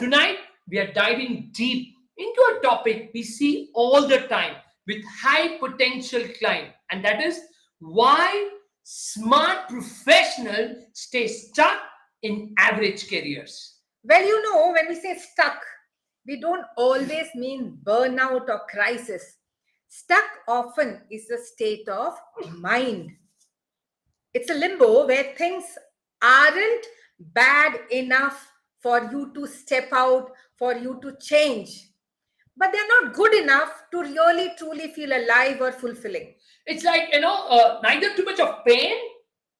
Tonight, we are diving deep into a topic we see all the time with high potential client, and that is why smart professionals stay stuck in average careers. Well, when we say stuck, we don't always mean burnout or crisis. Stuck often is a state of mind. It's a limbo where things aren't bad enough for you to step out, for you to change, but they're not good enough to really truly feel alive or fulfilling. It's like, neither too much of pain,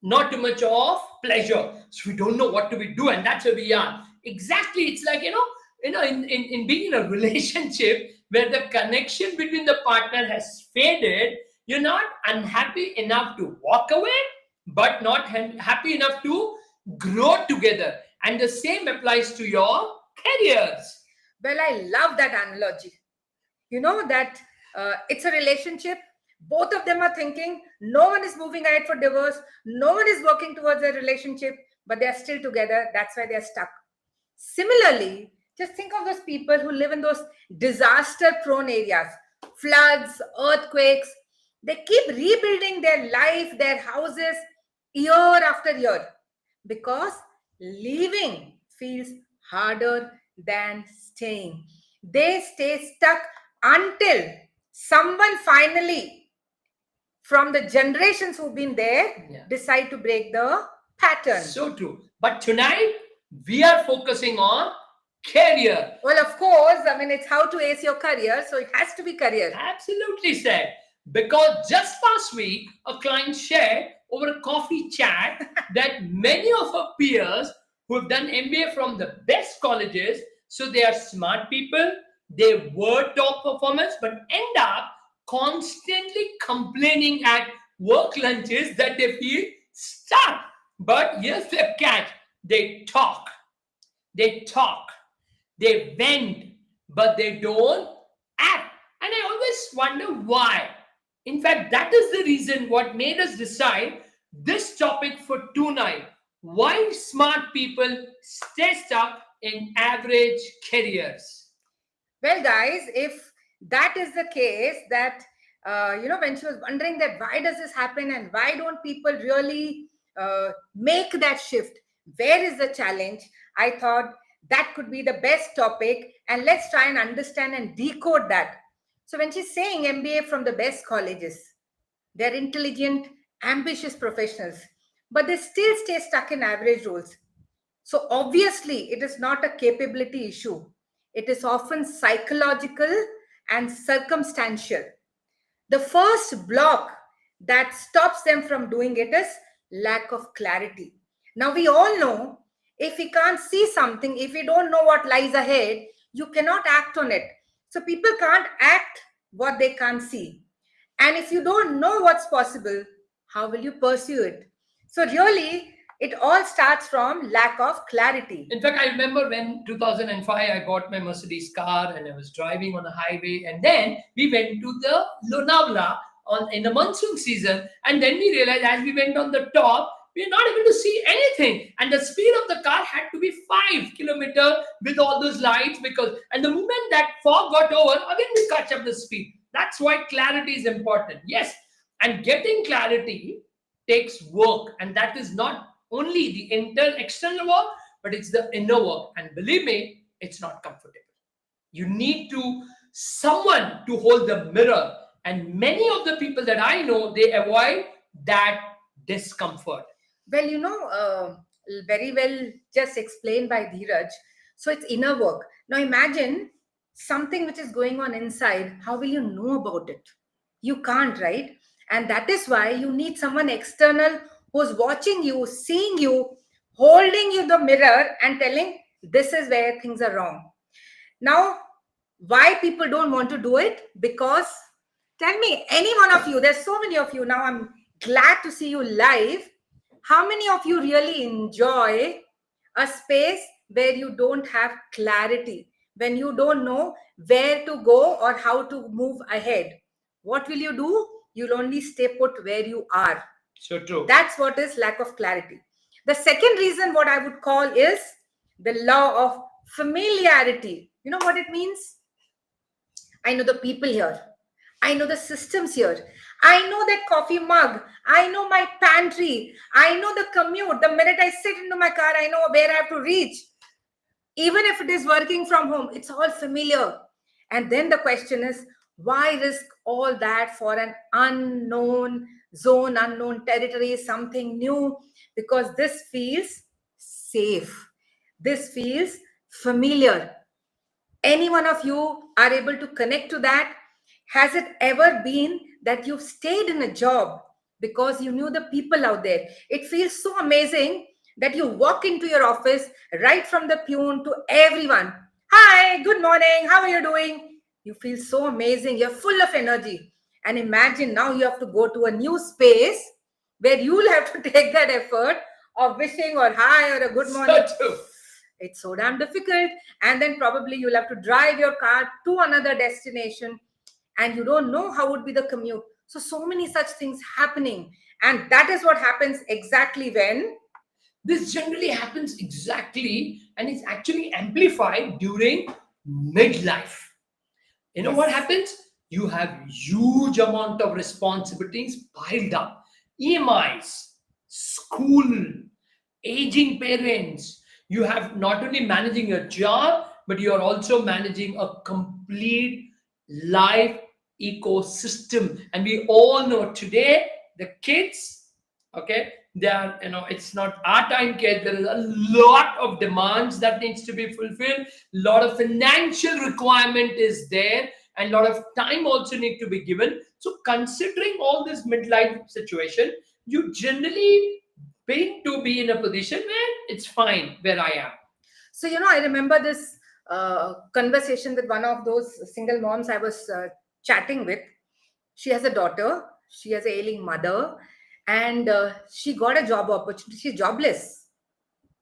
not too much of pleasure. So we don't know what do we do, and that's where we are. Exactly. It's like, in being in a relationship where the connection between the partner has faded, you're not unhappy enough to walk away, but not happy enough to grow together. And the same applies to your careers. Well, I love that analogy. That it's a relationship. Both of them are thinking, no one is moving ahead for divorce, no one is working towards a relationship, but they're still together. That's why they're stuck. Similarly, just think of those people who live in those disaster prone areas, floods, earthquakes. They keep rebuilding their life, their houses, year after year, because leaving feels harder than staying. They stay stuck until someone finally, from the generations who've been there, decide to break the pattern. So true. But tonight, we are focusing on career. Well, of course, it's how to ace your career, so it has to be career. Absolutely said. Because just last week, a client shared over a coffee chat that many of her peers who have done MBA from the best colleges, so they are smart people, they were top performers, but end up constantly complaining at work lunches that they feel stuck. But here's the catch: they talk, they vent, but they don't act. And I always wonder why. In fact, that is the reason what made us decide this topic for tonight. Why smart people stay stuck in average careers. Well, guys, if that is the case, that when she was wondering that why does this happen and why don't people really make that shift, where is the challenge? I thought that could be the best topic, and let's try and understand and decode that. So when she's saying MBA from the best colleges, they're intelligent, ambitious professionals, but they still stay stuck in average roles. So obviously, it is not a capability issue. It is often psychological and circumstantial. The first block that stops them from doing it is lack of clarity. Now, we all know if we can't see something, if we don't know what lies ahead, you cannot act on it. So people can't act what they can't see. And if you don't know what's possible, how will you pursue it? So really, it all starts from lack of clarity. In fact, I remember when 2005, I got my Mercedes car and I was driving on the highway. And then we went to the Lonavala in the monsoon season. And then we realized as we went on the top, we are not able to see anything. And the speed of the car had to be 5 kilometers with all those lights. And the moment that fog got over, again we catch up the speed. That's why clarity is important. Yes. And getting clarity takes work. And that is not only the external work, but it's the inner work. And believe me, it's not comfortable. You need someone to hold the mirror. And many of the people that I know, they avoid that discomfort. Well, very well just explained by Dheeraj. So it's inner work. Now imagine something which is going on inside. How will you know about it? You can't, right? And that is why you need someone external who's watching you, seeing you, holding you the mirror and telling this is where things are wrong. Now, why people don't want to do it? Because tell me, any one of you, there's so many of you now, I'm glad to see you live. How many of you really enjoy a space where you don't have clarity, when you don't know where to go or how to move ahead? What will you do? You'll only stay put where you are. So true. That's what is lack of clarity. The second reason, what I would call, is the law of Familiarity. You know what it means? I know the people here. I know the systems here. I know that coffee mug. I know my pantry. I know the commute. The minute I sit into my car, I know where I have to reach. Even if it is working from home, it's all familiar. And then the question is, why risk all that for an unknown zone, unknown territory, something new? Because this feels safe. This feels familiar. Any one of you are able to connect to that? Has it ever been that you stayed in a job because you knew the people out there? It feels so amazing that you walk into your office, right from the peon to everyone. Hi, good morning, how are you doing? You feel so amazing, you're full of energy. And imagine now you have to go to a new space where you'll have to take that effort of wishing or hi or a good morning. So true. It's so damn difficult. And then probably you'll have to drive your car to another destination and you don't know how would be the commute. So many such things happening. And that is what happens exactly when. This generally happens exactly, and it's actually amplified during midlife. You know what Yes. happens? You have huge amount of responsibilities piled up. EMIs, school, aging parents. You have not only managing a job, but you are also managing a complete life ecosystem. And we all know today the kids, okay, they are, it's not our time kids. There is a lot of demands that needs to be fulfilled. Lot of financial requirement is there, and a lot of time also need to be given. So considering all this midlife situation, you generally been to be in a position where it's fine where I am. So, I remember this conversation with one of those single moms I was chatting with. She has a daughter, she has a ailing mother, and she got a job opportunity. She's jobless.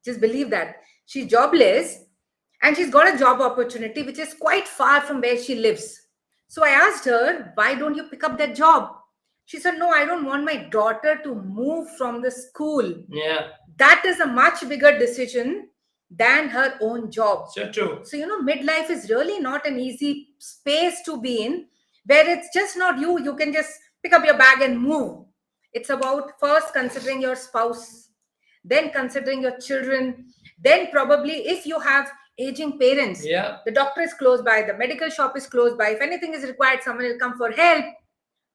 Just believe that. She's jobless and she's got a job opportunity which is quite far from where she lives. So I asked her, why don't you pick up that job? She said, no, I don't want my daughter to move from the school. Yeah, That is a much bigger decision than her own job. so true. So, midlife is really not an easy space to be in where it's just not you. You can just pick up your bag and move. It's about first considering your spouse, then considering your children, then probably if you have aging parents, Yeah. the doctor is close by, the medical shop is close by. If anything is required, someone will come for help.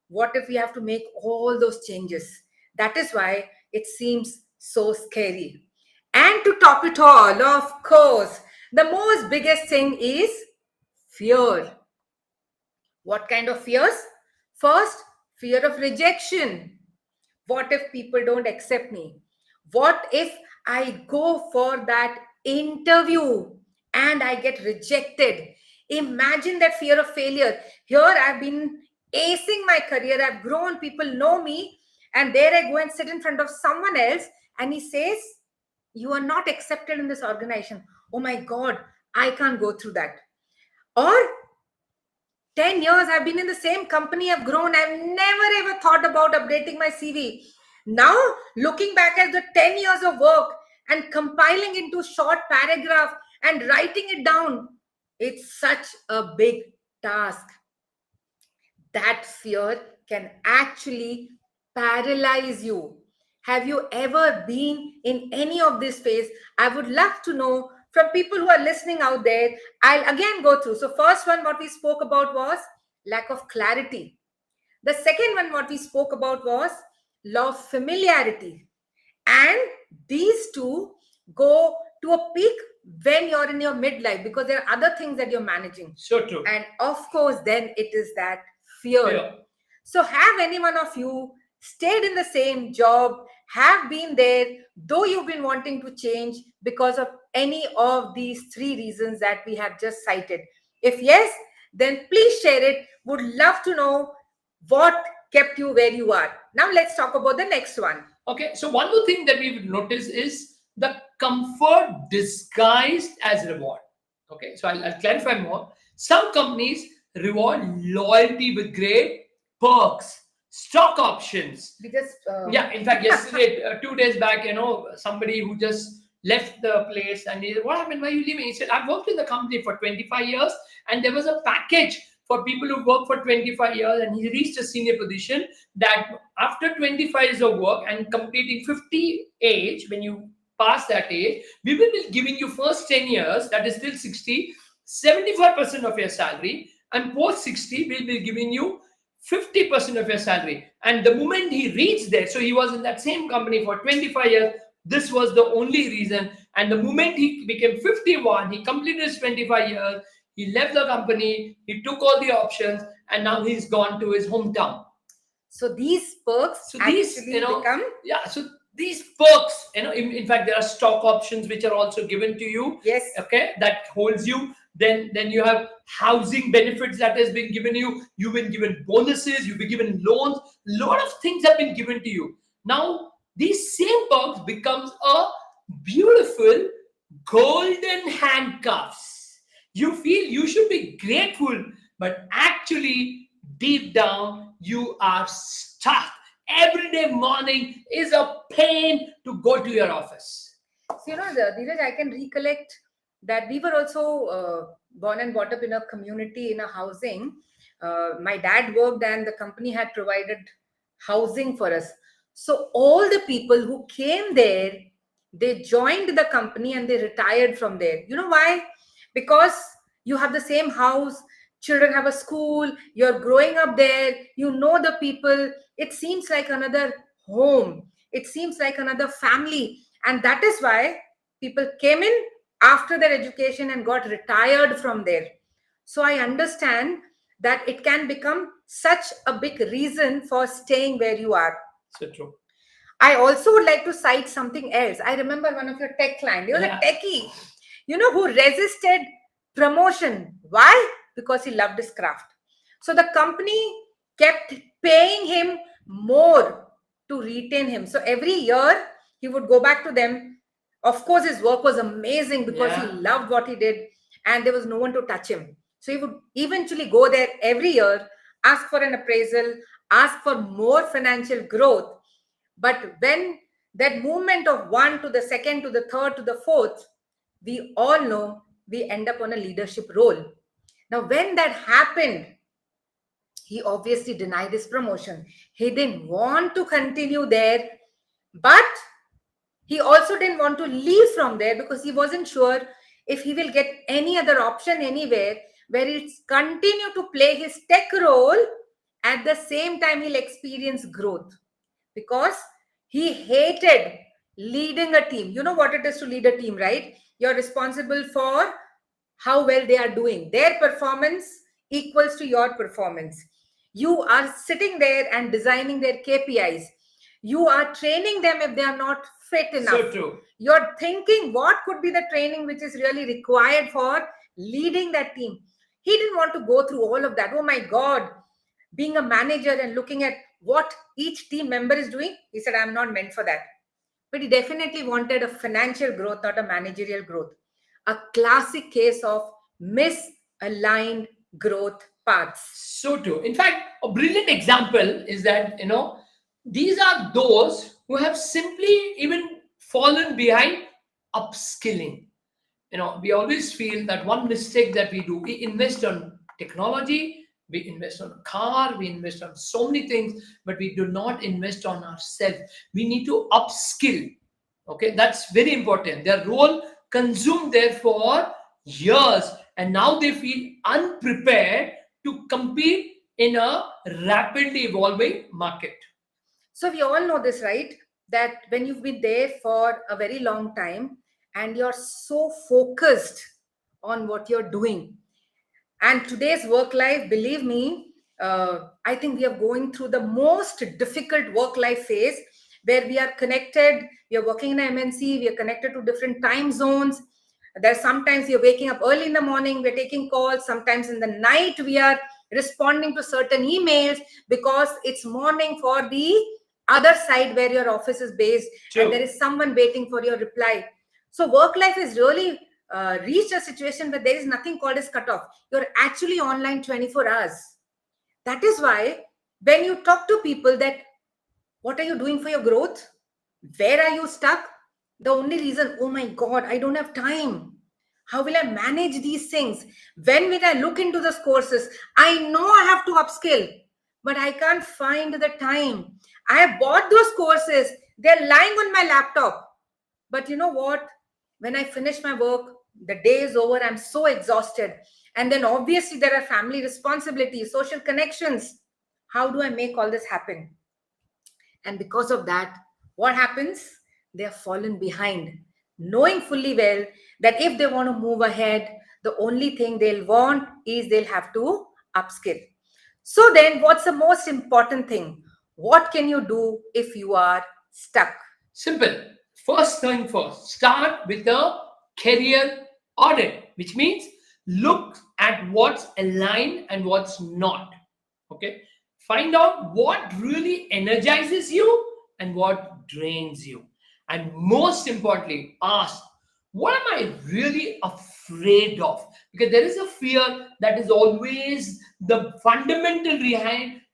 What if we have to make all those changes? That is why it seems so scary. And to top it all, of course, the most biggest thing is fear. What kind of fears? First, fear of rejection. What if people don't accept me? What if I go for that interview and I get rejected? Imagine that fear of failure. Here I've been acing my career, I've grown, people know me, and there I go and sit in front of someone else and he says, you are not accepted in this organization. Oh my God, I can't go through that. Or 10 years I've been in the same company, I've grown, I've never ever thought about updating my CV. Now, looking back at the 10 years of work and compiling into short paragraph and writing it down, it's such a big task. That fear can actually paralyze you. Have you ever been in any of this phase? I would love to know from people who are listening out there. I'll again go through. So, first one, what we spoke about was lack of clarity. The second one, what we spoke about was law of familiarity. And these two go to a peak when you're in your midlife because there are other things that you're managing. So true. And of course, then it is that fear. Fear. So, have any one of you stayed in the same job, have been there, though you've been wanting to change because of any of these three reasons that we have just cited? If yes, then please share it. Would love to know what kept you where you are. Now, let's talk about the next one. Okay, so one more thing that we've noticed is the comfort disguised as reward. Okay, so I'll clarify more. Some companies reward loyalty with great perks, stock options. We just Yeah, in fact, yesterday, 2 days back, somebody who just left the place. And he said, what happened? Why are you leaving? He said, I've worked in the company for 25 years and there was a package for people who work for 25 years, and he reached a senior position that after 25 years of work and completing 50 age, when you pass that age, we will be giving you first 10 years, that is still 60, 75% of your salary, and post 60, we'll be giving you 50% of your salary. And the moment he reached there, so he was in that same company for 25 years, this was the only reason. And the moment he became 51, he completed his 25 years, he left the company, he took all the options, and now he's gone to his hometown. So these perks So these, actually become, yeah, so these perks, in fact, there are stock options which are also given to you. yes. Okay, that holds you. Then you have housing benefits that has been given you. You've been given bonuses, you've been given loans. Lot of things have been given to you. Now these same perks becomes a beautiful golden handcuffs. You feel you should be grateful, but actually deep down you are stuck. Every day morning is a pain to go to your office. So, Dheeraj, I can recollect that we were also born and brought up in a community, in a housing. My dad worked and the company had provided housing for us. So all the people who came there, they joined the company and they retired from there. You know why? Because you have the same house, children have a school, you're growing up there, you know the people. It seems like another home. It seems like another family. And that is why people came in after their education and got retired from there. So I understand that it can become such a big reason for staying where you are. So true. I also would like to cite something else. I remember one of your tech clients. He was Yeah. a techie, who resisted promotion. Why? Because he loved his craft. So the company kept paying him more to retain him. So every year he would go back to them. Of course, his work was amazing because he Yeah. loved what he did and there was no one to touch him. So he would eventually go there every year, ask for an appraisal, ask for more financial growth. But when that movement of one to the second to the third to the fourth, we all know we end up on a leadership role. Now, when that happened, he obviously denied his promotion. He didn't want to continue there, but he also didn't want to leave from there because he wasn't sure if he will get any other option anywhere where he'll continue to play his tech role. At the same time, he'll experience growth because he hated leading a team. You know what it is to lead a team, right? You're responsible for how well they are doing. Their performance equals to your performance. You are sitting there and designing their KPIs. You are training them if they are not fit enough. So true. You're thinking what could be the training which is really required for leading that team. He didn't want to go through all of that. Oh my God, being a manager and looking at what each team member is doing, he said, I'm not meant for that. But he definitely wanted a financial growth, not a managerial growth. A classic case of misaligned growth paths. So true. In fact, a brilliant example is that, these are those who have simply even fallen behind upskilling. We always feel that one mistake that we do, we invest on technology, we invest on a car, we invest on so many things, but we do not invest on ourselves. We need to upskill. Okay, that's very important. Their role consumed there for years, and now they feel unprepared to compete in a rapidly evolving market. So we all know this, right? That when you've been there for a very long time and you're so focused on what you're doing, and today's work life, believe me, I think we are going through the most difficult work life phase where we are connected. We are working in an MNC, we are connected to different time zones. There's sometimes we are waking up early in the morning, we're taking calls. Sometimes in the night, we are responding to certain emails because it's morning for the other side where your office is based. True. And there is someone waiting for your reply. So work life is really reached a situation where there is nothing called as cutoff. You're actually online 24 hours. That is why when you talk to people that what are you doing for your growth? Where are you stuck? The only reason, oh my God, I don't have time. How will I manage these things? When will I look into those courses? I know I have to upskill, but I can't find the time. I have bought those courses, they're lying on my laptop. But you know what? When I finish my work, the day is over, I'm so exhausted. And then obviously, there are family responsibilities, social connections. How do I make all this happen? And because of that, what happens? They have fallen behind, knowing fully well that if they want to move ahead, the only thing they'll want is they'll have to upskill. So, then what's the most important thing? What can you do if you are stuck? Simple. First thing first, start with a career audit, which means look at what's aligned and what's not. Okay. Find out what really energizes you and what drains you. And most importantly, ask, what am I really afraid of? Because there is a fear that is always the fundamental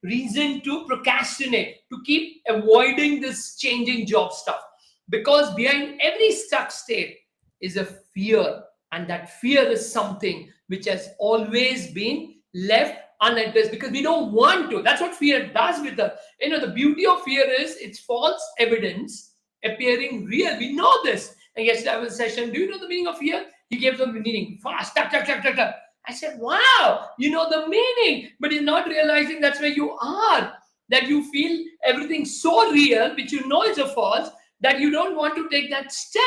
reason to procrastinate, to keep avoiding this changing job stuff. Because behind every stuck state is a fear, and that fear is something which has always been left unaddressed because we don't want to. That's what fear does with us. The beauty of fear is it's false evidence appearing real. We know this. And yesterday I was a session. Do you know the meaning of fear? He gave them the meaning. Fast, tuck, tuck, tuck, tuck, tuck. I said, wow, you know the meaning, but you're not realizing that's where you are. That you feel everything so real, which you know is a false, that you don't want to take that step.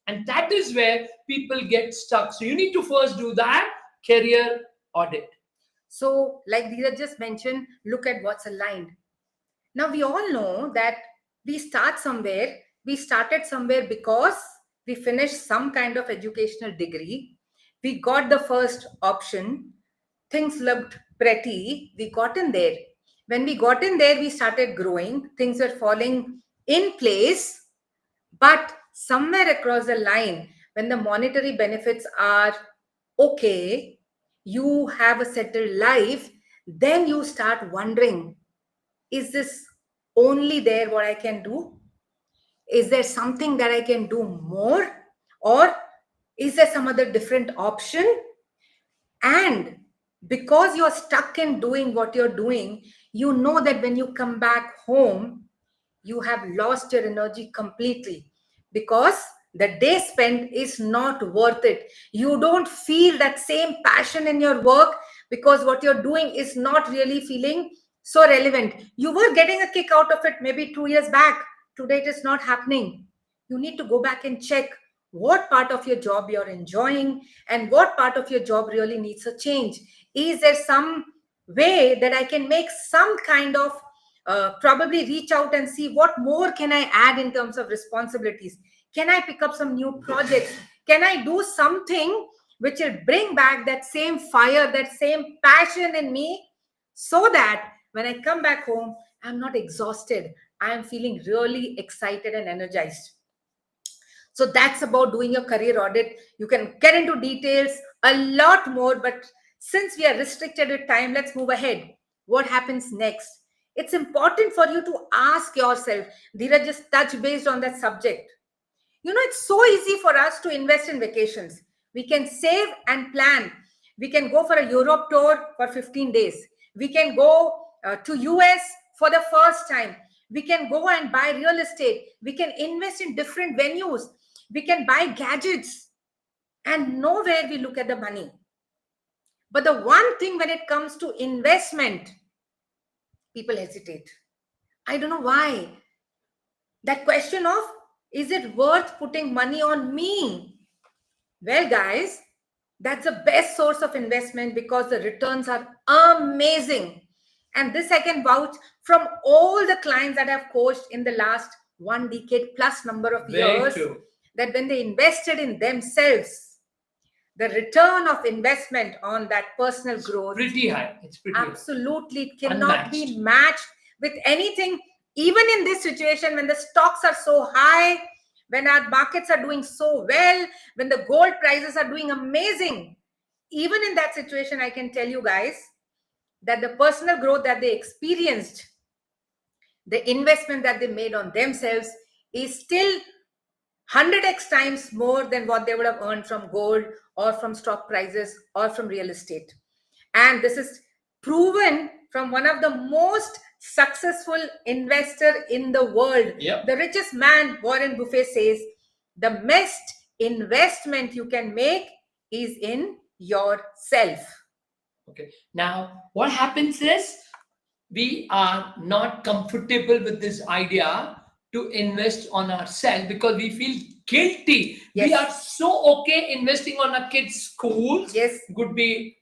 And that is where people get stuck. So you need to first do that career audit. So, like Dheeraj just mentioned, look at what's aligned. Now, we all know that we start somewhere. We started somewhere because we finished some kind of educational degree. We got the first option. Things looked pretty. We got in there. When we got in there, we started growing. Things were falling in place. But somewhere across the line, when the monetary benefits are okay, you have a settled life, then you start wondering, is this only there what I can do? Is there something that I can do more? Or is there some other different option? And because you're stuck in doing what you're doing, you know that when you come back home, you have lost your energy completely because the day spent is not worth it. You don't feel that same passion in your work because what you're doing is not really feeling so relevant. You were getting a kick out of it maybe 2 years back. Today it is not happening. You need to go back and check what part of your job you're enjoying and what part of your job really needs a change. Is there some way that I can make some kind of probably reach out and see what more can I add in terms of responsibilities? Can I pick up some new projects? Can I do something which will bring back that same fire, that same passion in me, so that when I come back home, I'm not exhausted. I am feeling really excited and energized. So that's about doing your career audit. You can get into details a lot more, but since we are restricted with time, let's move ahead. What happens next? It's important for you to ask yourself. Dheeraj just touch based on that subject. It's so easy for us to invest in vacations. We can save and plan. We can go for a Europe tour for 15 days. We can go to US for the first time. We can go and buy real estate. We can invest in different venues. We can buy gadgets. And nowhere we look at the money. But the one thing when it comes to investment, people hesitate. I don't know why. That question of, is it worth putting money on me? Well, guys, that's the best source of investment because the returns are amazing. And this I can vouch from all the clients that I've coached in the last 1 decade plus number of Very years, true. that when they invested in themselves, the return of investment on that personal growth, Pretty high. It's pretty high. absolutely it cannot be Unmatched. matched with anything. Even in this situation, when the stocks are so high, when our markets are doing so well, when the gold prices are doing amazing, even in that situation, I can tell you guys that the personal growth that they experienced, the investment that they made on themselves, is still 100x times more than what they would have earned from gold or from stock prices or from real estate. And this is proven from one of the most successful investor in the world. Yep. The richest man, Warren Buffett, says the best investment you can make is in yourself. Okay. Now, what happens is we are not comfortable with this idea to invest on ourselves because we feel guilty. Yes. We are so okay investing on our kids' schools. Yes. Could be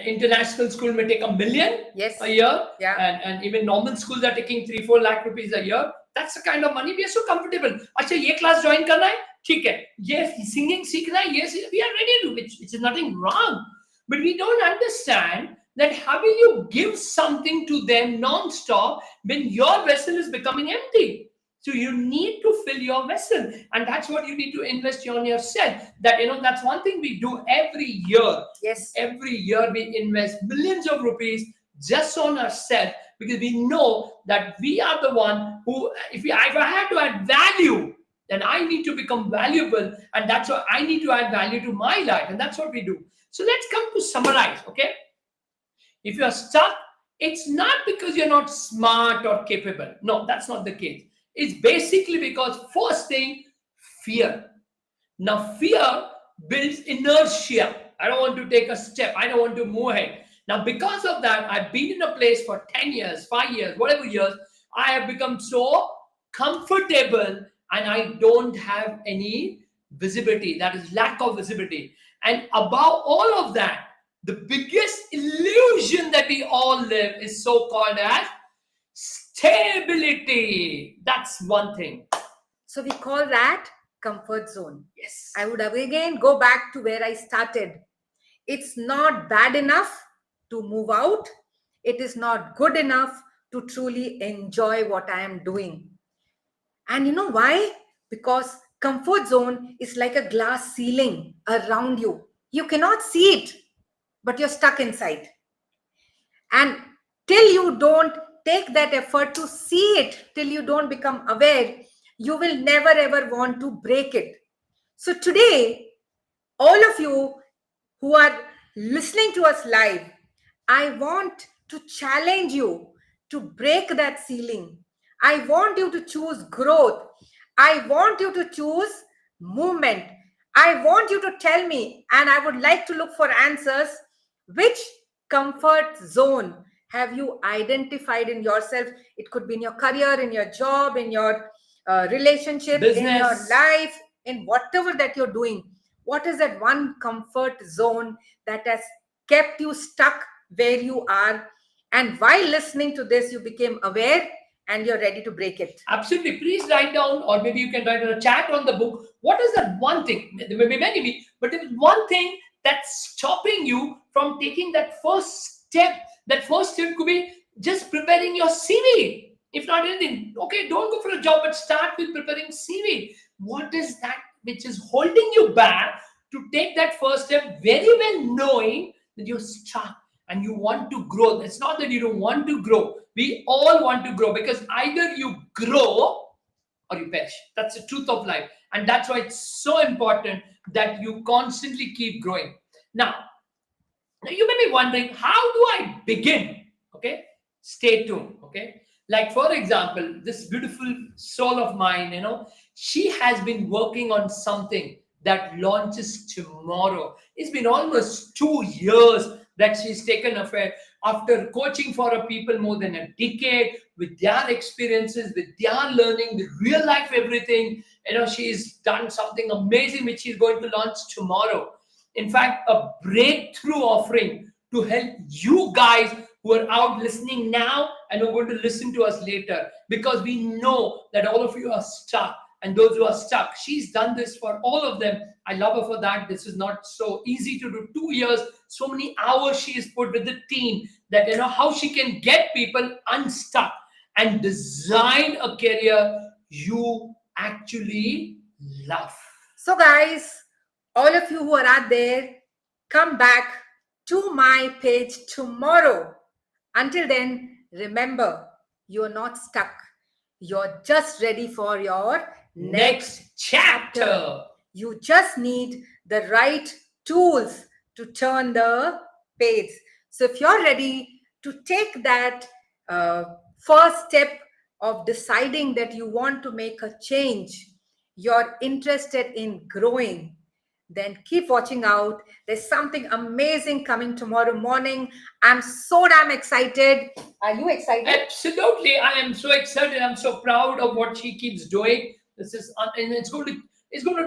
international school may take $1 million Yes. a year, Yeah. and even normal schools are taking 3-4 lakh rupees a year. That's the kind of money we are so comfortable. अच्छा ये class join करना है ठीक है, ये singing सीखना है, yes, we are ready to, which is nothing wrong. But we don't understand that how will you give something to them non-stop when your vessel is becoming empty? So you need to fill your vessel, and that's what you need to invest on yourself. That that's one thing we do every year. Yes. Every year we invest millions of rupees just on ourselves because we know that we are the one who, if I had to add value, then I need to become valuable, and that's why I need to add value to my life, and that's what we do. So let's come to summarize, okay? If you're stuck, it's not because you're not smart or capable. No, that's not the case. It's basically because, first thing, fear. Now, fear builds inertia. I don't want to take a step. I don't want to move ahead. Now, because of that, I've been in a place for 10 years, 5 years, whatever years. I have become so comfortable and I don't have any visibility. That is lack of visibility. And above all of that, the biggest illusion that we all live is so-called as stability. That's one thing. So we call that comfort zone. Yes. I would again go back to where I started. It's not bad enough to move out. It is not good enough to truly enjoy what I am doing. And you know why? Because comfort zone is like a glass ceiling around you. You cannot see it, but you're stuck inside. And till you don't take that effort to see it, till you don't become aware, you will never ever want to break it. So today, all of you who are listening to us live, I want to challenge you to break that ceiling. I want you to choose growth. I want you to choose movement. I want you to tell me, and I would like to look for answers. Which comfort zone have you identified in yourself? It could be in your career, in your job, in your relationship, in your Business. life, in whatever that you're doing. What is that one comfort zone that has kept you stuck where you are? And while listening to this, you became aware and you're ready to break it. Absolutely. Please write down, or maybe you can write in a chat on the book. What is that one thing? There may be many, but there is one thing that's stopping you from taking that first step. That first step could be just preparing your CV. If not anything, okay, don't go for a job, but start with preparing CV. What is that which is holding you back to take that first step, very well knowing that you're stuck and you want to grow? It's not that you don't want to grow. We all want to grow because either you grow or you perish. That's the truth of life. And that's why it's so important that you constantly keep growing. Now you may be wondering, how do I begin? Okay, stay tuned. Okay, like for example, this beautiful soul of mine, she has been working on something that launches tomorrow. It's been almost 2 years that she's taken after coaching for a people more than a decade, with their experiences, with their learning, with real life everything. She's done something amazing which she's going to launch tomorrow. In fact, a breakthrough offering to help you guys who are out listening now and who are going to listen to us later, because we know that all of you are stuck. And those who are stuck, she's done this for all of them. I love her for that. This is not so easy to do. 2 years, so many hours she has put with the team, that how she can get people unstuck and design a career you actually love. So, guys, all of you who are out there, come back to my page tomorrow. Until then, remember, you're not stuck. You're just ready for your next chapter. You just need the right tools to turn the page. So if you're ready to take that first step of deciding that you want to make a change, you're interested in growing, then keep watching out. There's something amazing coming tomorrow morning. I'm so damn excited. Are you excited? Absolutely, I am so excited. I'm so proud of what she keeps doing. This is, and it's going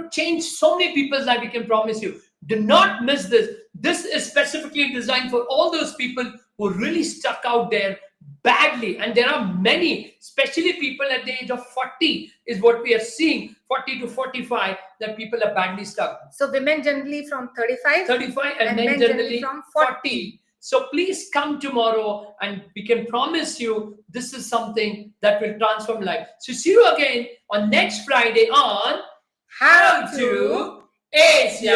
to change so many people's life. We can promise you. Do not miss this. This is specifically designed for all those people who are really stuck out there badly, and there are many, especially people at the age of 40, is what we are seeing. 40 to 45, that people are badly stuck. So women generally from 35, 35, and men generally from 40. So please come tomorrow, and we can promise you this is something that will transform life. So see you again on next Friday on How to Ace Your